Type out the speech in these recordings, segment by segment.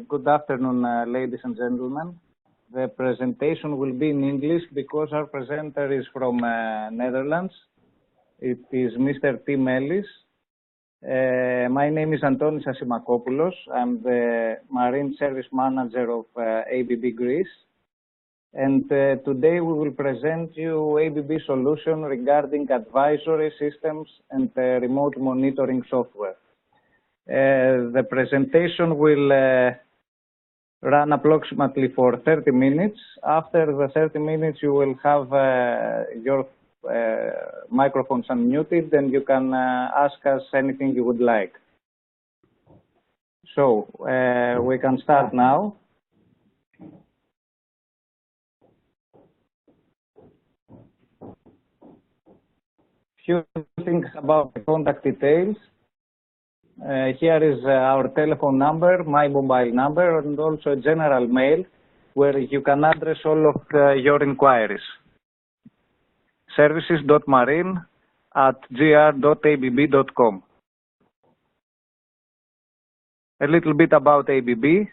Good afternoon, ladies and gentlemen. The presentation will be in English because our presenter is from Netherlands. It is Mr. Tim Ellis. My name is Antonis Asimakopoulos. I'm the Marine Service Manager of ABB Greece. And today we will present you ABB solution regarding advisory systems and remote monitoring software. The presentation will run approximately for 30 minutes. After the 30 minutes, you will have your microphones unmuted and you can ask us anything you would like. So we can start now. Few things about the contact details. Here is our telephone number, my mobile number, and also a general mail where you can address all of your inquiries. services.marine@gr.abb.com. A little bit about ABB.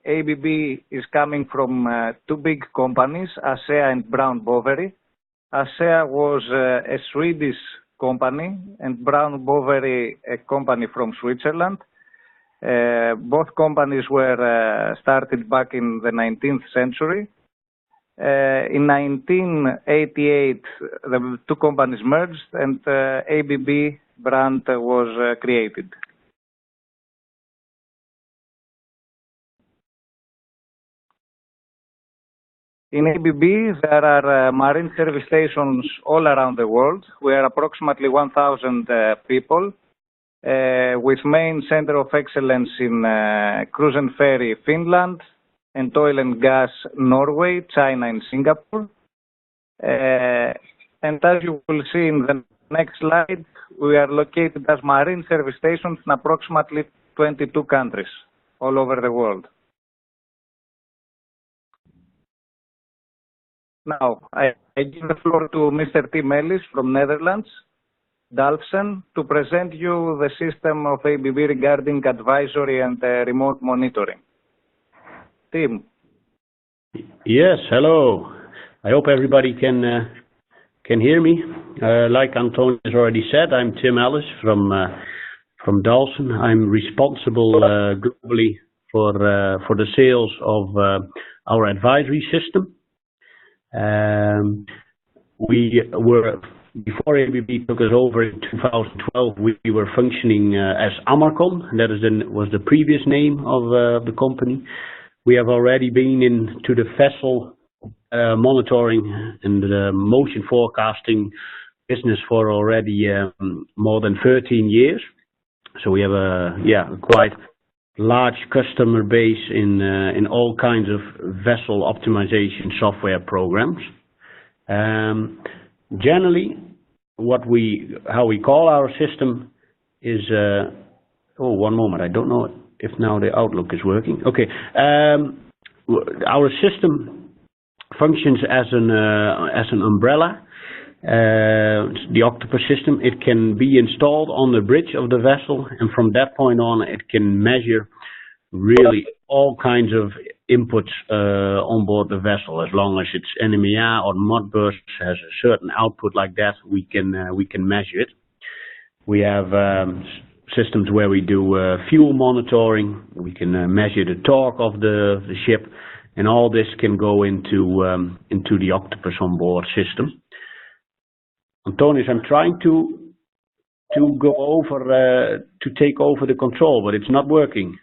ABB is coming from two big companies, ASEA and Brown Boveri. ASEA was a Swedish company and Brown Boveri a company from Switzerland. Both companies were started back in the 19th century. In 1988, the two companies merged and ABB brand was created. In ABB, there are marine service stations all around the world. We are approximately 1,000 people, with main center of excellence in cruise and ferry Finland, and oil and gas Norway, China, and Singapore. And as you will see in the next slide, we are located as marine service stations in approximately 22 countries all over the world. Now, I give the floor to Mr. Tim Ellis from Netherlands, Dalfsen, to present you the system of ABB regarding advisory and remote monitoring. Tim. Yes, hello. I hope everybody can hear me. Like Antonis has already said, I'm Tim Ellis from Dalfsen. I'm responsible globally for the sales of our advisory system. We were, before ABB took us over in 2012, we were functioning as Amarcon. That was the previous name of the company. We have already been into the vessel monitoring and the motion forecasting business for already more than 13 years. So we have a quite large customer base in all kinds of vessel optimization software programs. Generally, how we call our system is one moment, I don't know if now the Outlook is working. Okay, our system functions as an umbrella. The Octopus system, it can be installed on the bridge of the vessel, and from that point on it can measure really all kinds of inputs on board the vessel. As long as it's NMEA or Modbus has a certain output like that, we can measure it. We have systems where we do fuel monitoring. We can measure the torque of the ship, and all this can go into the Octopus on board system. Antonis, I'm trying to go over to take over the control, but it's not working.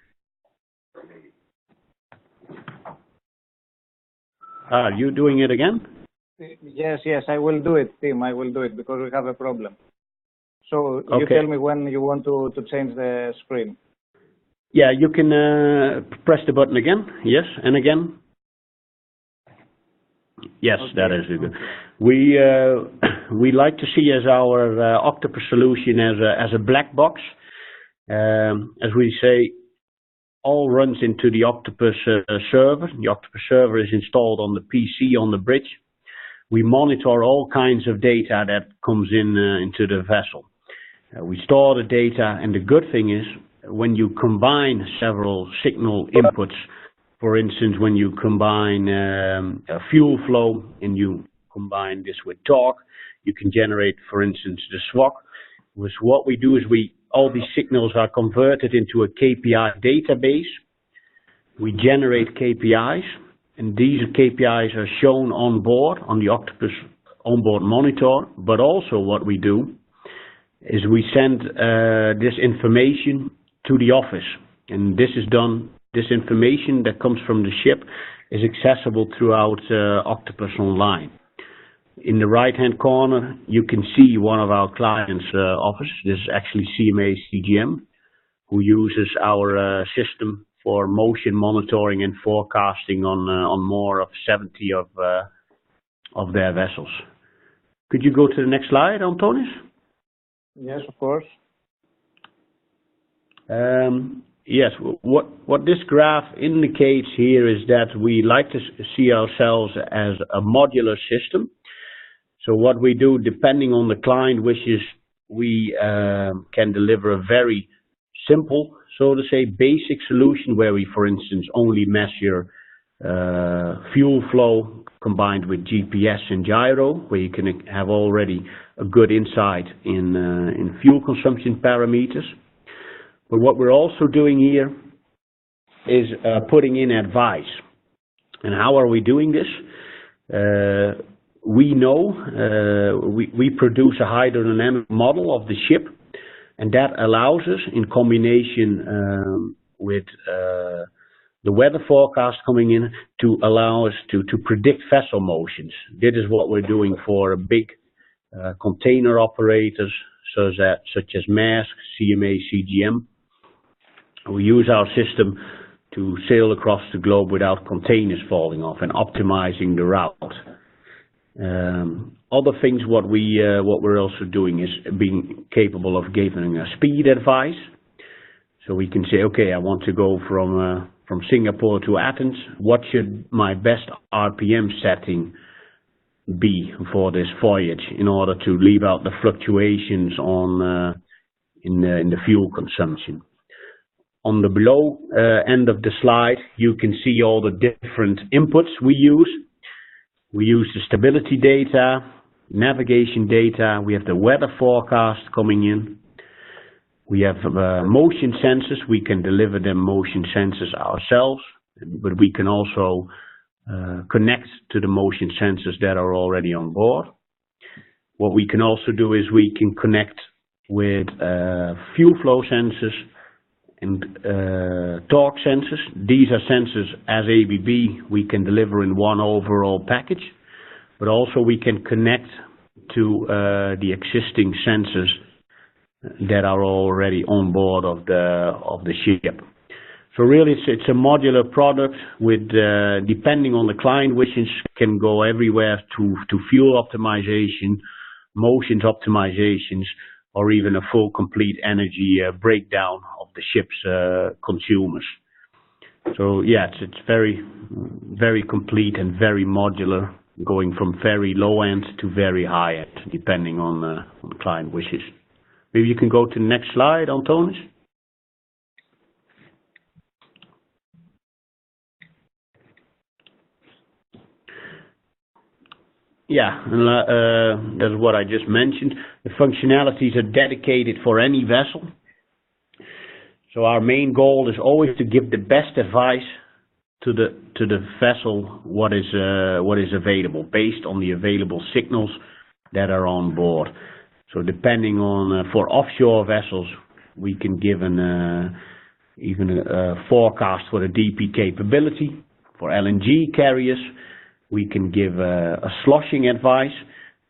Are you doing it again? Yes, I will do it, Tim. I will do it because we have a problem. So okay. You tell me when you want to change the screen. Yeah, you can press the button again. Yes, and again. Yes, okay. That is good. We like to see as our Octopus solution as a black box. As we say, all runs into the Octopus server. The Octopus server is installed on the PC on the bridge. We monitor all kinds of data that comes into the vessel. We store the data, and the good thing is when you combine several signal inputs, for instance, when you combine a fuel flow and you combine this with torque, you can generate, for instance, the SWOC. What we do is all these signals are converted into a KPI database. We generate KPIs, and these KPIs are shown on board on the Octopus onboard monitor. But also what we do is we send this information to the office, and this information that comes from the ship is accessible throughout Octopus Online. In the right-hand corner, you can see one of our clients' office. This is actually CMA CGM, who uses our system for motion monitoring and forecasting on more of 70 of their vessels. Could you go to the next slide, Antonis? Yes, of course. Yes, what this graph indicates here is that we like to see ourselves as a modular system. So what we do, depending on the client wishes, we can deliver a very simple, so to say, basic solution where we, for instance, only measure fuel flow combined with GPS and gyro, where you can have already a good insight in fuel consumption parameters. But what we're also doing here is putting in advice. And how are we doing this? We know we produce a hydrodynamic model of the ship, and that allows us, in combination with the weather forecast coming in, to allow us to predict vessel motions. This is what we're doing for big container operators such as Maersk, CMA, CGM. We use our system to sail across the globe without containers falling off and optimizing the route. Other things what we're also doing is being capable of giving a speed advice. So we can say, okay, I want to go from Singapore to Athens. What should my best RPM setting be for this voyage in order to leave out the fluctuations in the fuel consumption? On the below end of the slide, you can see all the different inputs we use. We use the stability data, navigation data. We have the weather forecast coming in. We have motion sensors. We can deliver them motion sensors ourselves, but we can also connect to the motion sensors that are already on board. What we can also do is we can connect with fuel flow sensors and torque sensors. These are sensors as ABB we can deliver in one overall package, but also we can connect to the existing sensors that are already on board of the ship. So really it's a modular product with, depending on the client wishes, can go everywhere to fuel optimization, motions optimizations, or even a full complete energy breakdown of the ship's consumers. So yeah, it's very, very complete and very modular, going from very low end to very high end, depending on the client wishes. Maybe you can go to the next slide, Antonis. Yeah, that's what I just mentioned. The functionalities are dedicated for any vessel. So our main goal is always to give the best advice to the vessel what is available based on the available signals that are on board. So depending on for offshore vessels, we can give even a forecast for the DP capability. For LNG carriers, we can give a sloshing advice,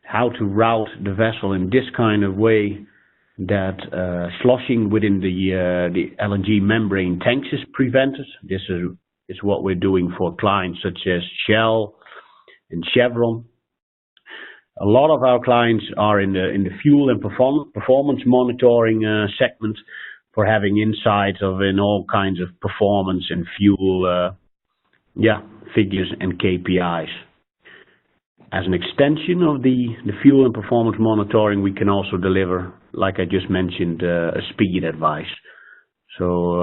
how to route the vessel in this kind of way that sloshing within the LNG membrane tanks is prevented. This is what we're doing for clients such as Shell and Chevron. A lot of our clients are in the fuel and performance monitoring segment for having insights in all kinds of performance and fuel figures and KPIs. As an extension of the fuel and performance monitoring, we can also deliver, like I just mentioned, a speed advice. So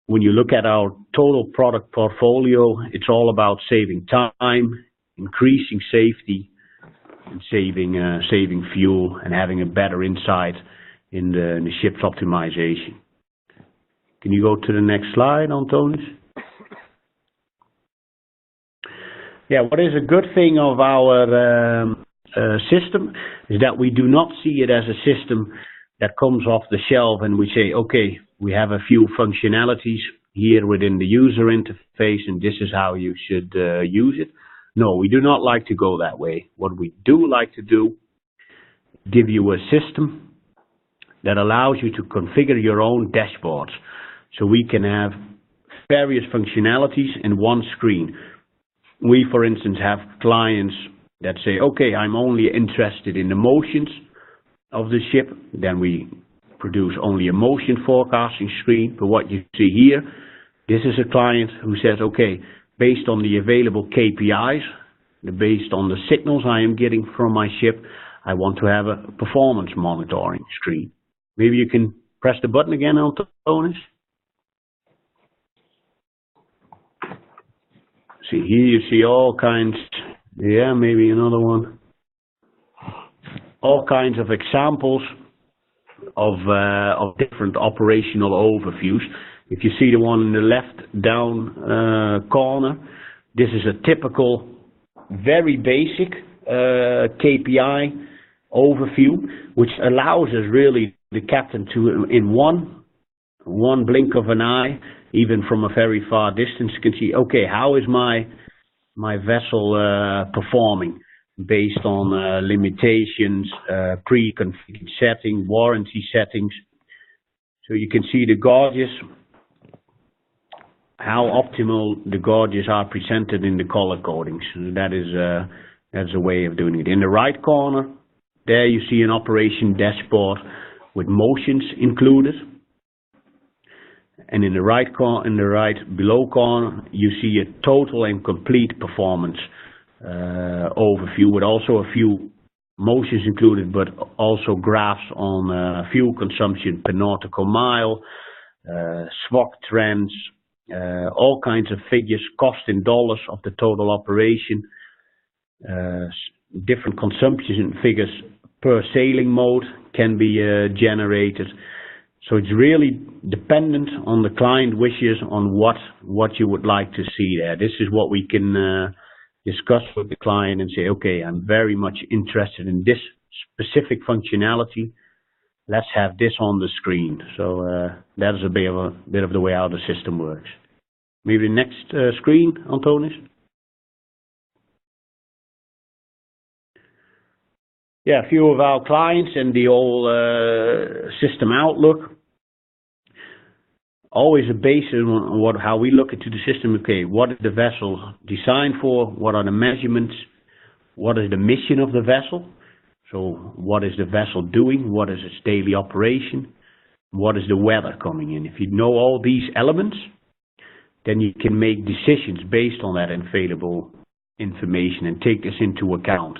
when you look at our total product portfolio, it's all about saving time, increasing safety, and saving fuel, and having a better insight in the ship's optimization. Can you go to the next slide, Antonis? Yeah, what is a good thing of our system is that we do not see it as a system that comes off the shelf and we say, okay, we have a few functionalities here within the user interface and this is how you should use it. No, we do not like to go that way. What we do like to do, give you a system that allows you to configure your own dashboards. So we can have various functionalities in one screen. We, for instance, have clients that say, okay, I'm only interested in the motions of the ship. Then we produce only a motion forecasting screen. But what you see here, this is a client who says, okay, based on the available KPIs, based on the signals I am getting from my ship, I want to have a performance monitoring screen. Maybe you can press the button again, Antonis. See, here you see all kinds, yeah, maybe another one. All kinds of examples of different operational overviews. If you see the one in the left down corner, this is a typical, very basic KPI overview, which allows us really, the captain, to in one blink of an eye, even from a very far distance, can see, okay, how is my vessel performing based on limitations, pre-configured settings, warranty settings. So you can see the gauges, how optimal the gauges are presented in the color codings. That's a way of doing it. In the right corner, there you see an operation dashboard with motions included. And in the right below corner, you see a total and complete performance overview with also a few motions included, but also graphs on fuel consumption per nautical mile, SWOC trends, all kinds of figures, cost in dollars of the total operation, different consumption figures per sailing mode can be generated. So it's really dependent on the client wishes on what you would like to see there. This is what we can discuss with the client and say, okay, I'm very much interested in this specific functionality. Let's have this on the screen. So that is a bit of the way how the system works. Maybe the next screen, Antonis. Yeah, a few of our clients and the whole system outlook. Always a basis on how we look into the system. Okay, what is the vessel designed for? What are the measurements? What is the mission of the vessel? So what is the vessel doing? What is its daily operation? What is the weather coming in? If you know all these elements, then you can make decisions based on that available information and take this into account.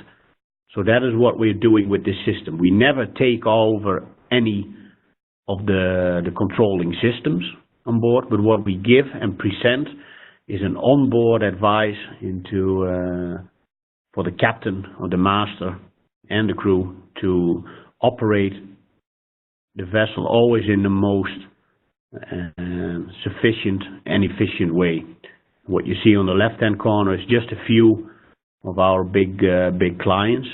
So that is what we're doing with this system. We never take over any of the controlling systems on board, but what we give and present is an onboard advice into for the captain or the master and the crew to operate the vessel always in the most sufficient and efficient way. What you see on the left hand corner is just a few of our big clients.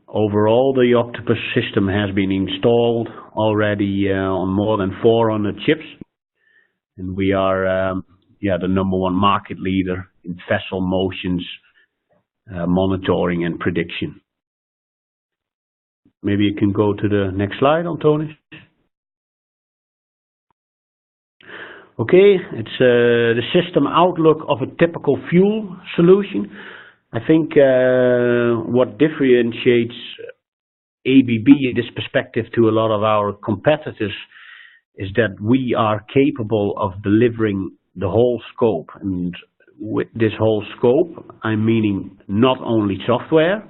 Overall, the Octopus system has been installed already on more than 400 ships, and we are the #1 market leader in vessel motions monitoring and prediction. Maybe you can go to the next slide, Antonis. Okay, it's the system outlook of a typical fuel solution. I think what differentiates ABB in this perspective to a lot of our competitors is that we are capable of delivering the whole scope. And with this whole scope, I'm meaning not only software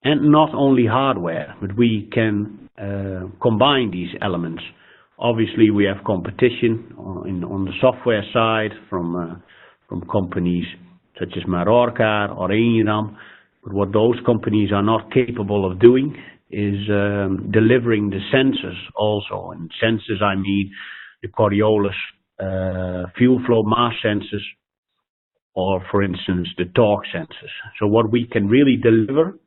and not only hardware, but we can combine these elements Obviously, we have competition on the software side from companies such as Marorka or Eniram. But what those companies are not capable of doing is delivering the sensors also. And sensors, I mean the Coriolis fuel flow mass sensors, or for instance the torque sensors. So what we can really deliver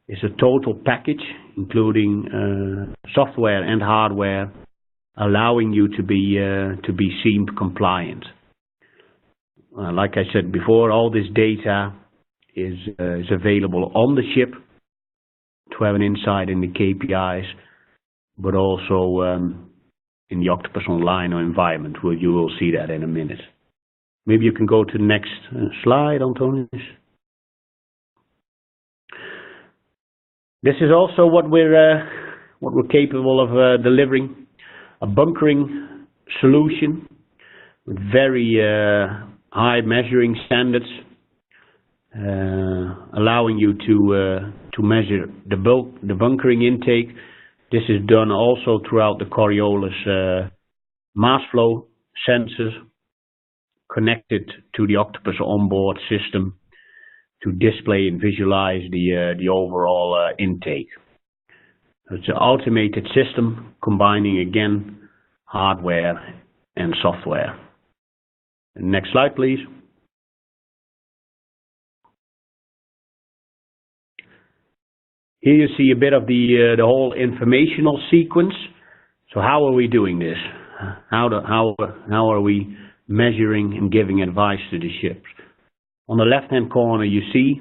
is a total package, including software and hardware, allowing you to be SEAMP compliant. Like I said before, all this data is available on the ship to have an insight in the KPIs, but also in the Octopus Online environment, where you will see that in a minute. Maybe you can go to the next slide, Antonius. This is also what we're capable of delivering: a bunkering solution with very high measuring standards, allowing you to measure the bunkering intake. This is done also throughout the Coriolis mass flow sensors, connected to the Octopus onboard system to display and visualize the overall intake. It's an automated system combining, again, hardware and software. Next slide, please. Here you see a bit of the whole informational sequence. So how are we doing this? How are we measuring and giving advice to the ships? On the left-hand corner, you see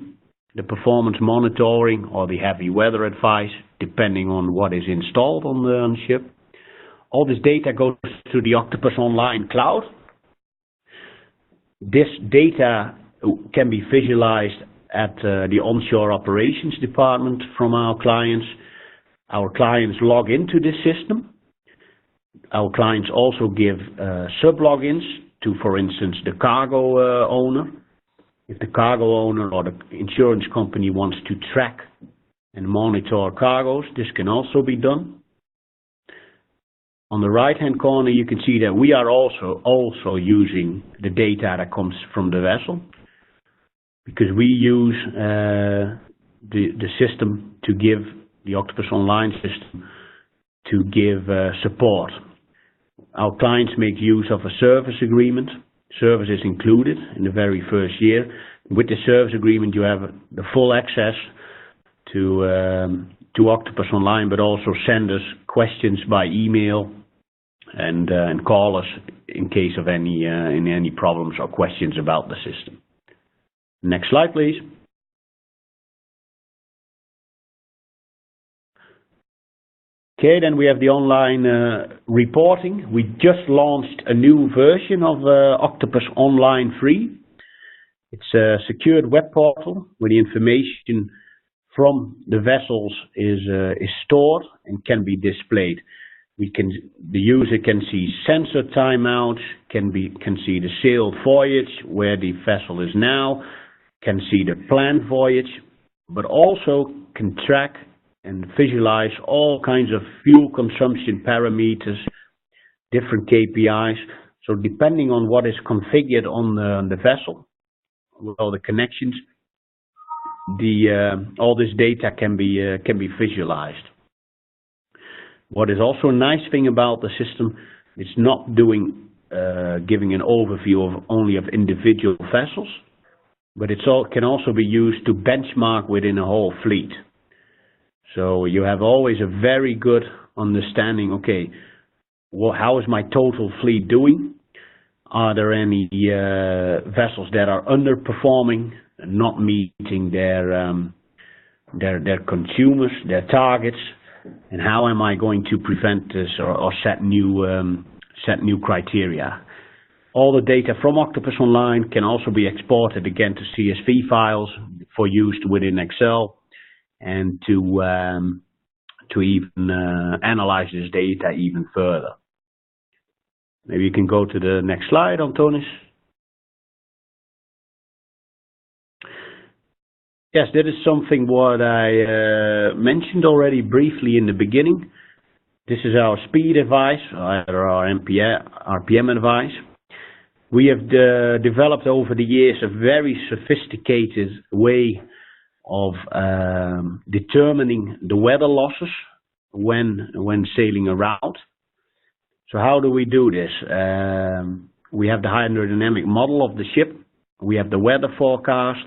the performance monitoring or the heavy weather advice, depending on what is installed on the ship. All this data goes to the Octopus Online cloud. This data can be visualized at the onshore operations department from our clients. Our clients log into this system. Our clients also give sub-logins to, for instance, the cargo owner. If the cargo owner or the insurance company wants to track and monitor cargoes, this can also be done. On the right-hand corner, you can see that we are also using the data that comes from the vessel, because we use the system to give the Octopus Online system to give support. Our clients make use of a service agreement. Service is included in the very first year. With the service agreement, you have the full access to Octopus Online, but also send us questions by email and call us in case of any problems or questions about the system. Next slide, please. Okay, then we have the online reporting. We just launched a new version of Octopus Online Free. It's a secured web portal where the information from the vessels is stored and can be displayed. The user can see sensor timeouts, can see the sailed voyage, where the vessel is now, can see the planned voyage, but also can track and visualize all kinds of fuel consumption parameters, different KPIs. So depending on what is configured on the vessel, with all the connections, all this data can be visualized. What is also a nice thing about the system, it's not giving an overview of only of individual vessels, but it can also be used to benchmark within a whole fleet. So you have always a very good understanding, okay, how is my total fleet doing? Are there any vessels that are underperforming, not meeting their consumers, their targets? And how am I going to prevent this or set new criteria? All the data from Octopus Online can also be exported again to CSV files for use within Excel, and to even analyze this data even further. Maybe you can go to the next slide, Antonius. Yes, that is something what I mentioned already briefly in the beginning. This is our speed advice, or our RPM advice. We have developed over the years a very sophisticated way of determining the weather losses when sailing a route. So how do we do this? We have the hydrodynamic model of the ship. We have the weather forecast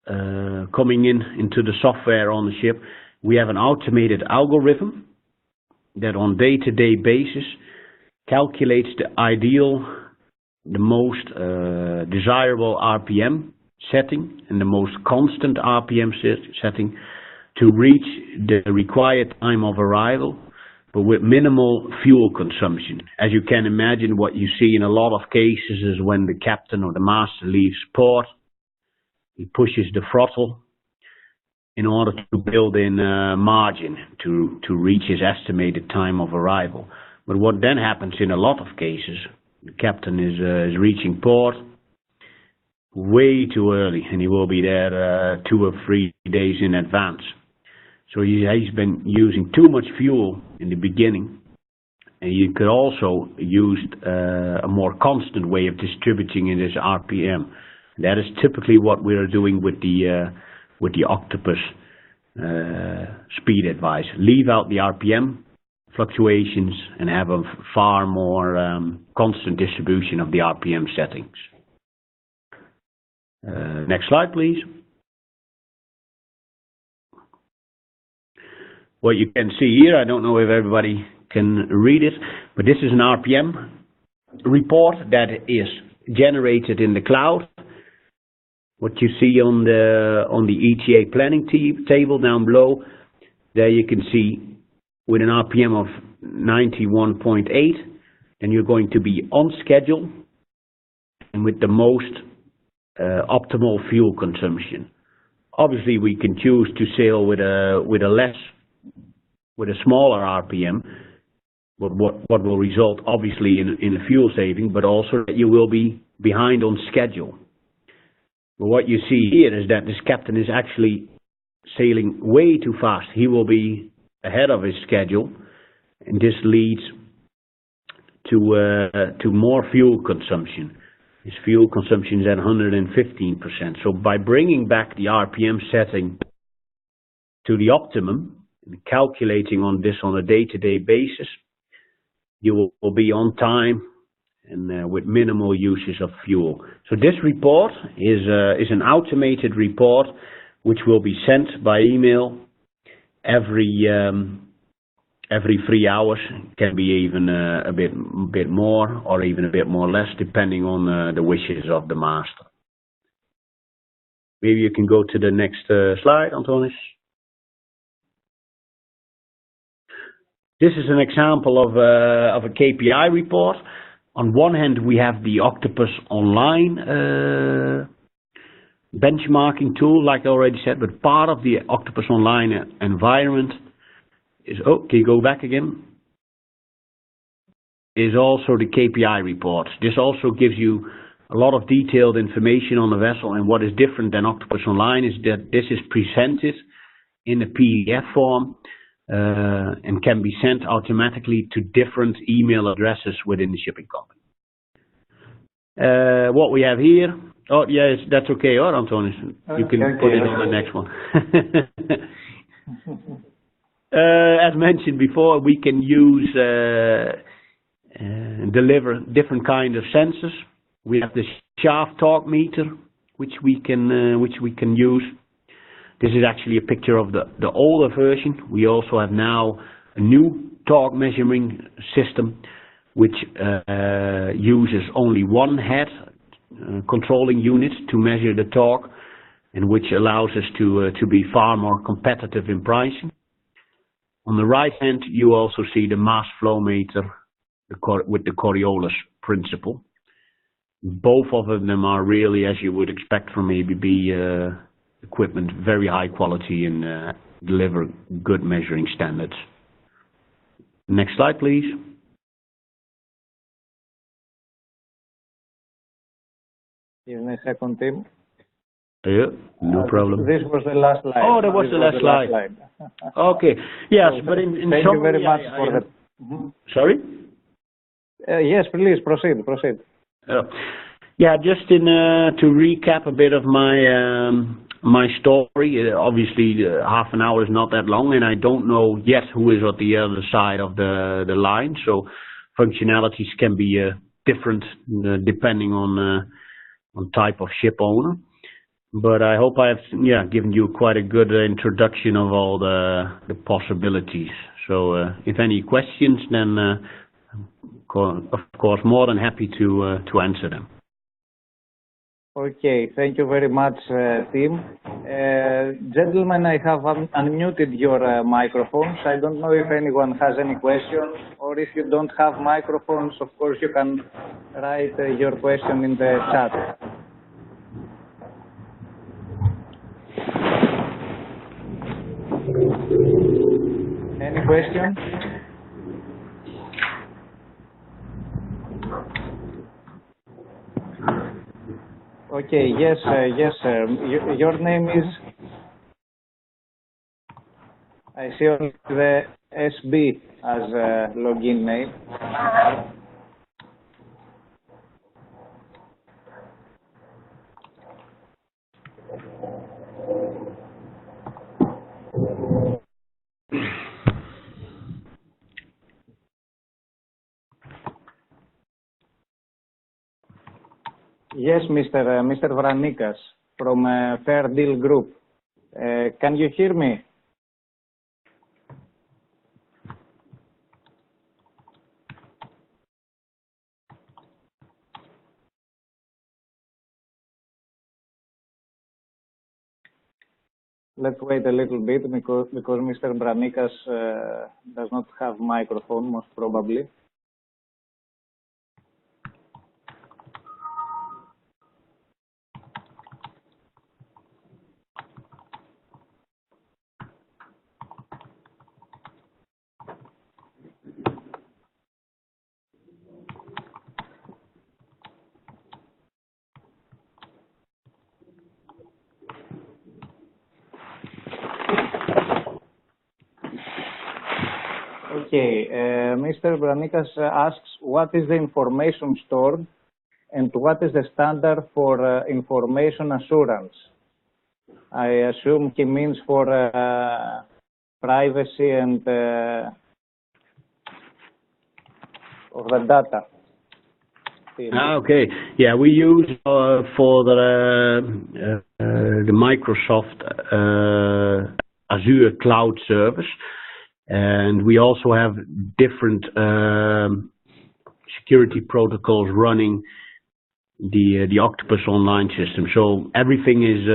coming into the software on the ship. We have an automated algorithm that on day-to-day basis calculates the ideal, the most desirable RPM setting and the most constant RPM setting to reach the required time of arrival, but with minimal fuel consumption. As you can imagine, what you see in a lot of cases is when the captain or the master leaves port, he pushes the throttle in order to build in margin to reach his estimated time of arrival. But what then happens in a lot of cases, the captain is reaching port way too early, and he will be there 2 or 3 days in advance. So he's been using too much fuel in the beginning, and you could also use a more constant way of distributing in this RPM. That is typically what we are doing with the Octopus speed advice. Leave out the RPM fluctuations and have a far more constant distribution of the RPM settings. Next slide, please. What you can see here, I don't know if everybody can read it, but this is an RPM report that is generated in the cloud. What you see on the ETA planning table down below, there you can see with an RPM of 91.8, then you're going to be on schedule and with the most optimal fuel consumption. Obviously, we can choose to sail with a smaller RPM, but what will result obviously in a fuel saving, but also that you will be behind on schedule. But what you see here is that this captain is actually sailing way too fast. He will be ahead of his schedule, and this leads to more fuel consumption. His fuel consumption is at 115%. So by bringing back the RPM setting to the optimum, and calculating on this on a day-to-day basis, you will be on time and with minimal uses of fuel. So this report is an automated report which will be sent by email every 3 hours. It can be even a bit more or even a bit more less, depending on the wishes of the master. Maybe you can go to the next slide, Antonis. This is an example of a KPI report. On one hand, we have the Octopus Online benchmarking tool, like I already said, but part of the Octopus Online environment is, can you go back again? Is also the KPI reports. This also gives you a lot of detailed information on the vessel, and what is different than Octopus Online is that this is presented in a PDF form and can be sent automatically to different email addresses within the shipping company. What we have here, yes, that's okay, Antonis. You can put it on the next one. As mentioned before, we can use deliver different kinds of sensors. We have the shaft torque meter, which we can use. This is actually a picture of the older version. We also have now a new torque measuring system, which uses only one head controlling unit to measure the torque, and which allows us to be far more competitive in pricing. On the right hand, you also see the mass flow meter with the Coriolis principle. Both of them are really, as you would expect from ABB equipment, very high quality and deliver good measuring standards. Next slide, please. Give me a second, Tim. Yeah, no problem. This was the last slide. Oh, that was the last slide. Okay. Yes, So, but in thank you very summary, much for that. Sorry? Yes, please proceed. Yeah, just to recap a bit of my story. Obviously, half an hour is not that long, and I don't know yet who is at the other side of the line. So functionalities can be different depending on type of ship owner. But I hope I've given you quite a good introduction of all the possibilities. So if any questions, then of course more than happy to answer them. Okay, thank you very much, Tim. Gentlemen, I have unmuted your microphones. I don't know if anyone has any questions, or if you don't have microphones, of course you can write your question in the chat. Any question? Okay, yes, sir. Your name is? I see only the SB as a login name. Yes, Mr. Vranikas from Fair Deal Group. Can you hear me? Let's wait a little bit because Mr. Vranikas does not have microphone, most probably. Okay, Mr. Vranikas asks, what is the information stored and what is the standard for information assurance? I assume he means for privacy and of the data. Okay. Yeah, we use for the Microsoft Azure Cloud Service. And we also have different security protocols running the Octopus Online system. So everything is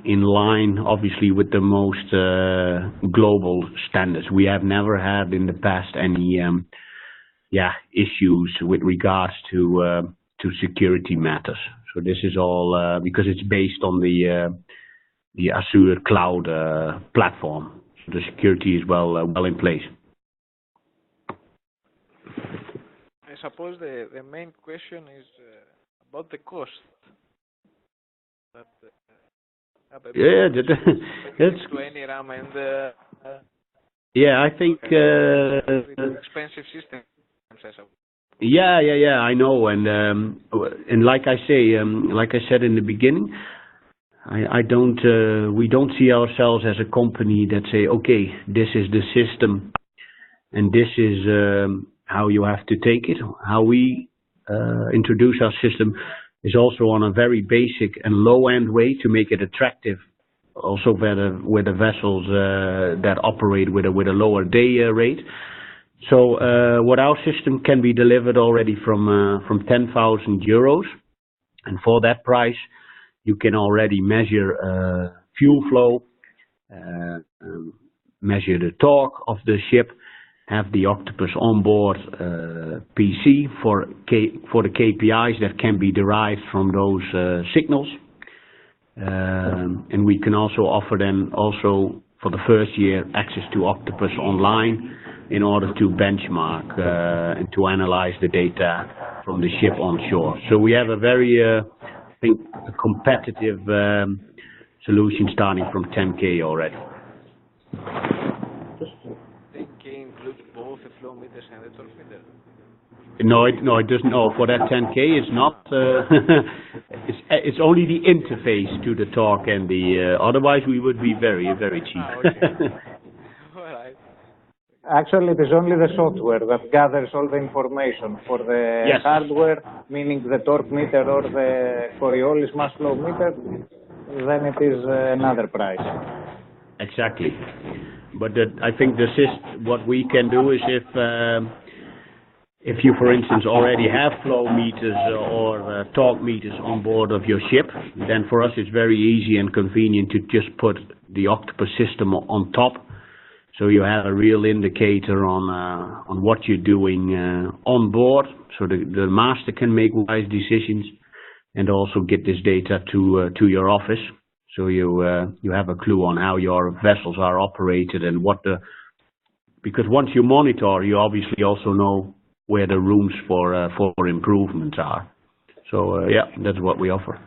in line, obviously, with the most global standards. We have never had in the past any issues with regards to security matters. So this is all because it's based on the Azure Cloud platform. The security is well in place. I suppose the main question is about the cost. That, that's to any RAM and I think expensive systems. Yeah. I know, and like I said in the beginning, we don't see ourselves as a company that say, okay, this is the system and this is how you have to take it. How we introduce our system is also on a very basic and low-end way to make it attractive, also with the vessels that operate with a lower day rate. So what our system can be delivered already from 10,000 euros, and for that price you can already measure fuel flow, measure the torque of the ship, have the Octopus onboard PC for the KPIs that can be derived from those signals. And we can also offer them also for the first year access to Octopus Online in order to benchmark and to analyze the data from the ship on shore. So we have a very think, a competitive solution starting from 10K already. 10K includes both the flow meters and the torque meter? No, it doesn't. No, for that 10K, it's not. It's only the interface to the torque and the. Otherwise, we would be very, very cheap. Okay. All right. Actually, it is only the software that gathers all the information. For the Yes. hardware, meaning the torque meter or the Coriolis mass flow meter, then it is another price. Exactly. But I think what we can do is if you, for instance, already have flow meters or torque meters on board of your ship, then for us it's very easy and convenient to just put the Octopus system on top, so you have a real indicator on what you're doing on board, so the master can make wise decisions and also get this data to your office, so you have a clue on how your vessels are operated and because once you monitor, you obviously also know where the rooms for improvements are. So yeah, that's what we offer.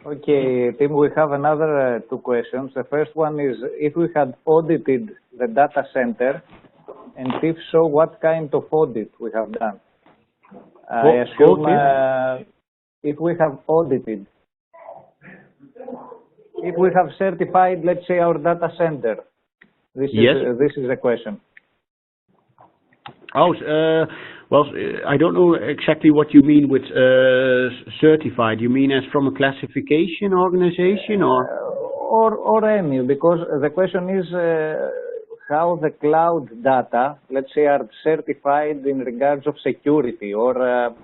Okay, Tim, we have another two questions. The first one is if we had audited the data center, and if so, what kind of audit we have done? I assume if we have audited, if we have certified, let's say, our data center. This is a question. Oh, well, I don't know exactly what you mean with certified. You mean as from a classification organization or any? Because the question is how the cloud data, let's say, are certified in regards of security, or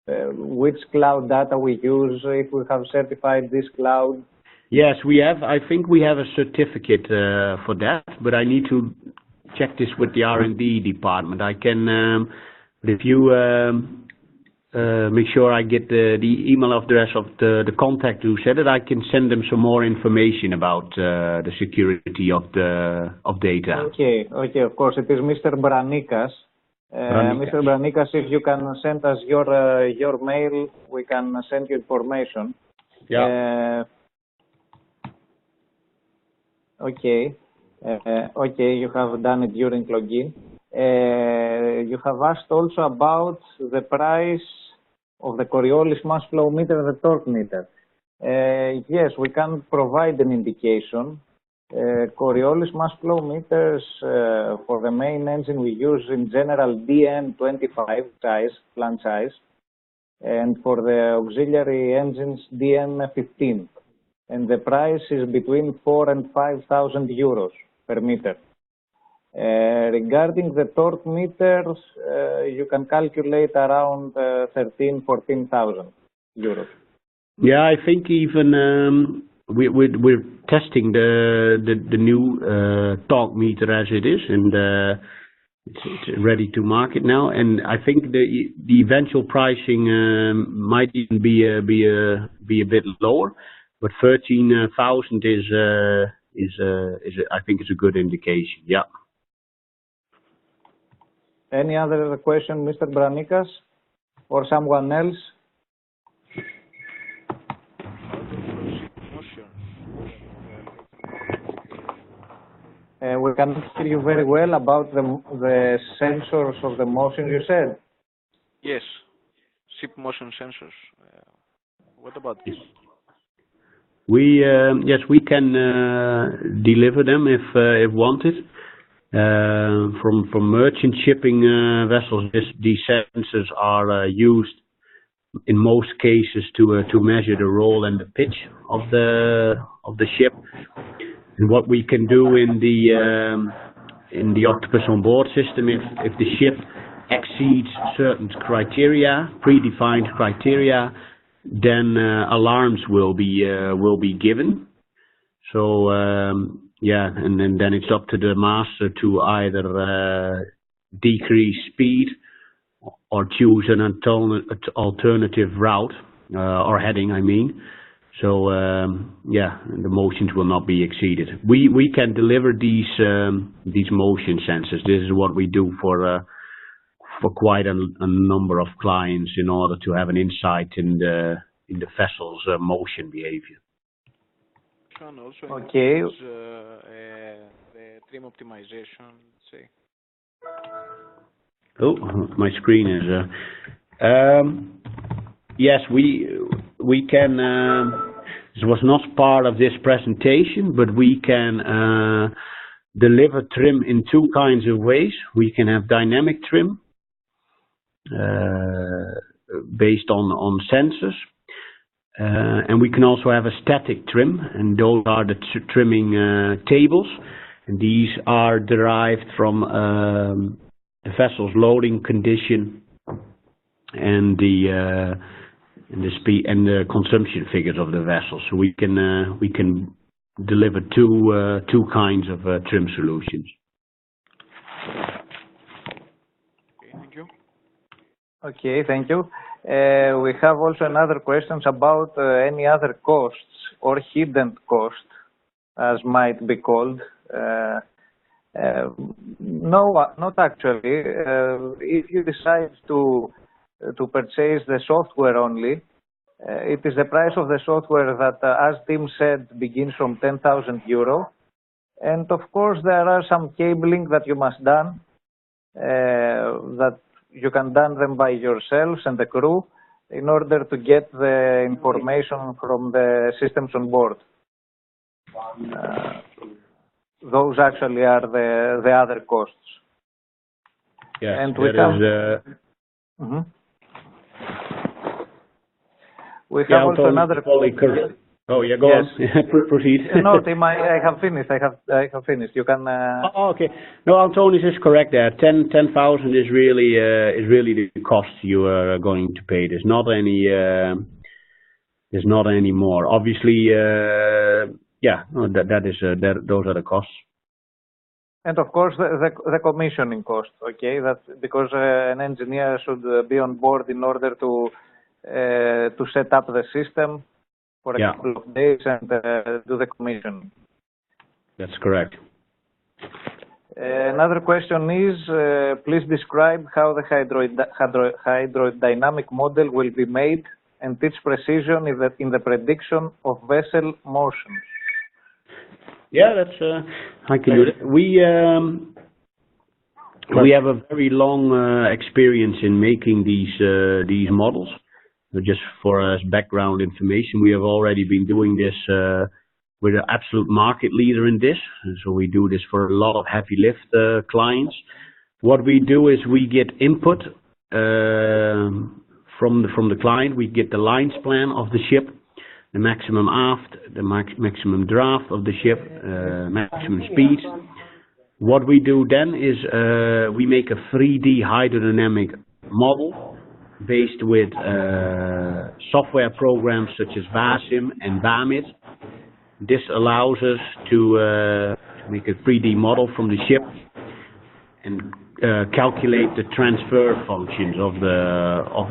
which cloud data we use, if we have certified this cloud. Yes, we have. I think we have a certificate for that, but I need to check this with the R&D department. I can, if you make sure I get the email address of the contact who said it, I can send them some more information about the security of data. Okay, of course, it is Mr. Branikas. Mr. Branikas, if you can send us your mail, we can send you information. Yeah. Okay, you have done it during login. You have asked also about the price of the Coriolis mass flow meter and the torque meter. Yes, we can provide an indication. Coriolis mass flow meters for the main engine we use in general DN25 size, plant size, and for the auxiliary engines DN15. And the price is between 4,000 and 5,000 euros per meter. Regarding the torque meters, you can calculate around 13,000, 14,000 euros. Yeah, I think even we're testing the new torque meter as it is, and it's ready to market now. And I think the eventual pricing might even be a bit lower. But 13,000 I think is a good indication. Yeah. Any other question, Mr. Branikas, or someone else? We cannot hear you very well about the sensors of the motion you said. Yes, ship motion sensors. What about this? Yes, we can deliver them if wanted. From merchant shipping vessels, these sensors are used in most cases to measure the roll and the pitch of the ship. And what we can do in the Octopus on board system, if the ship exceeds certain criteria, predefined criteria, then alarms will be given. So yeah, and then it's up to the master to either decrease speed or choose an alternative route or heading, I mean. So yeah, the motions will not be exceeded. We can deliver these motion sensors. This is what we do quite a number of clients in order to have an insight in the vessel's motion behavior. Can also Okay. includes the trim optimization, say. Oh, my screen is. Yes, we can. This was not part of this presentation, but we can deliver trim in two kinds of ways. We can have dynamic trim based on sensors, and we can also have a static trim, and those are the trimming tables, and these are derived from the vessel's loading condition and the speed and the consumption figures of the vessel. So we can deliver two kinds of trim solutions. Okay, thank you. Okay, thank you. We have also another questions about any other costs or hidden costs, as might be called. No, not actually. If you decide to purchase the software only, it is the price of the software that, as Tim said, begins from 10,000 euro. And of course, there are some cabling that you must done, that you can done them by yourselves and the crew in order to get the information from the systems on board. Those actually are the other costs. Yes, and we have. We have also another. Oh, yeah, go yes. on. Proceed. No, Tim, I have finished. I have finished. You can. Oh, okay. No, Antonis is correct there. 10,000 is really the cost you are going to pay. There's not any more. Obviously, yeah, no, those are the costs. And of course, the commissioning cost. Okay, that's because an engineer should be on board in order to set up the system for a couple of days and do the commissioning. That's correct. Another question is, please describe how the hydrodynamic model will be made and its precision in the prediction of vessel motions. Yeah, that's I can do that. We have a very long experience in making these models. Just for us background information, we have already been doing this. We're the absolute market leader in this, and so we do this for a lot of heavy lift clients. What we do is we get input from the client. We get the lines plan of the ship, the maximum aft, the maximum draft of the ship, maximum speed. What we do then is we make a 3D hydrodynamic model based with software programs such as VASIM and VAMID. This allows us to make a 3D model from the ship and calculate the transfer functions of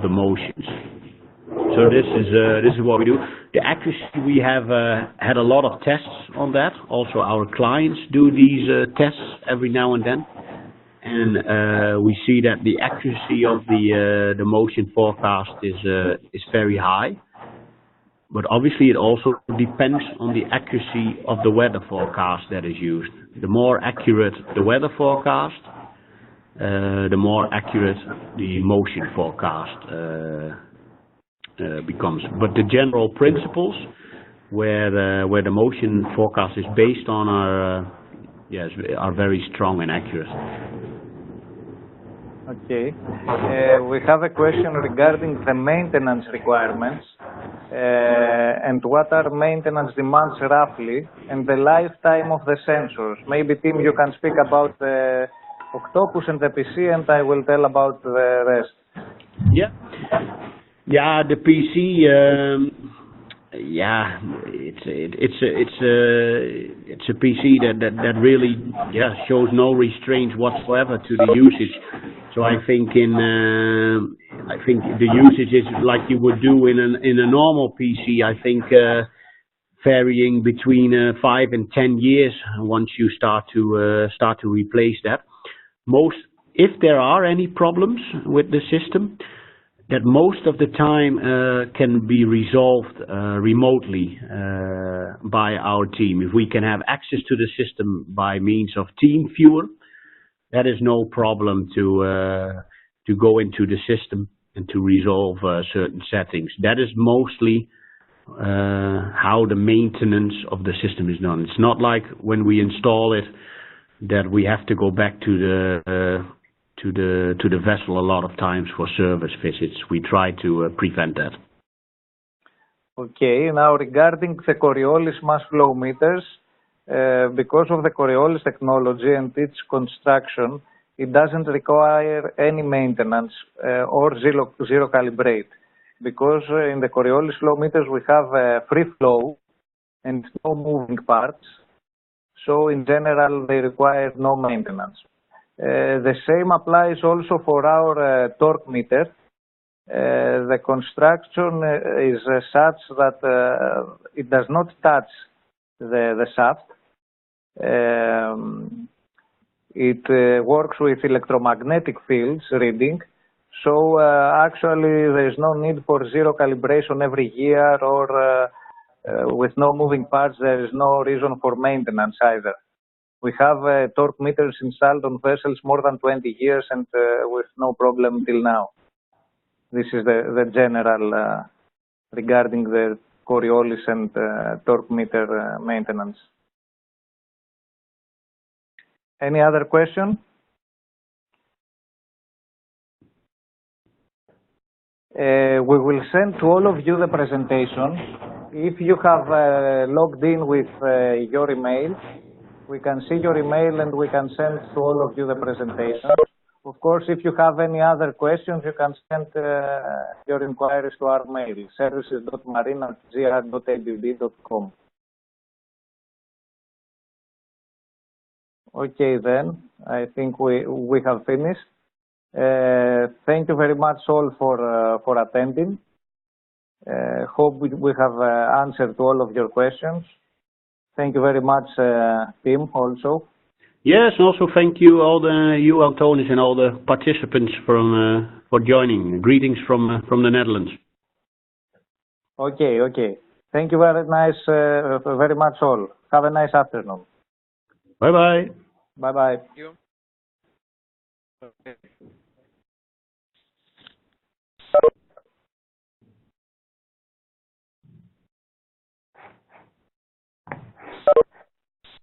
the motions. So this is what we do. The accuracy, we have had a lot of tests on that. Also, our clients do these tests every now and then. And we see that the accuracy of the motion forecast is very high, but obviously it also depends on the accuracy of the weather forecast that is used. The more accurate the weather forecast, the more accurate the motion forecast becomes. But the general principles where the motion forecast is based on are very strong and accurate. Okay. We have a question regarding the maintenance requirements and what are maintenance demands roughly and the lifetime of the sensors. Maybe, Tim, you can speak about the Octopus and the PC, and I will tell about the rest. Yeah. Yeah, the PC. Yeah, it's a PC that really shows no restraints whatsoever to the usage. So I think the usage is like you would do in a normal PC. I think varying between 5 and 10 years once you start to replace that. Most If there are any problems with the system, that most of the time can be resolved remotely by our team. If we can have access to the system by means of TeamViewer, that is no problem to go into the system and to resolve certain settings. That is mostly how the maintenance of the system is done. It's not like when we install it that we have to go back to the vessel a lot of times for service visits. We try to prevent that. Okay, now regarding the Coriolis mass flow meters, because of the Coriolis technology and its construction, it doesn't require any maintenance or zero calibrate. Because in the Coriolis flow meters we have free flow and no moving parts, so in general they require no maintenance. The same applies also for our torque meter. The construction is such that it does not touch the shaft. It works with electromagnetic fields reading, so actually there is no need for zero calibration every year, or with no moving parts there is no reason for maintenance either. We have torque meters installed on vessels more than 20 years and with no problem till now. This is the general regarding the Coriolis and torque meter maintenance. Any other question? We will send to all of you the presentation. If you have logged in with your email, we can see your email and we can send to all of you the presentation. Of course, if you have any other questions, you can send your inquiries to our mail, services.marine@gr.abb.com. Okay, then, I think we have finished. Thank you very much all for attending. Hope we have answered to all of your questions. Thank you very much, Tim, also. Yes, and also thank you you Antonis and all the participants for joining. Greetings from the Netherlands. Okay. Thank you very much all. Have a nice afternoon. Bye bye. Bye bye. Thank you. Okay.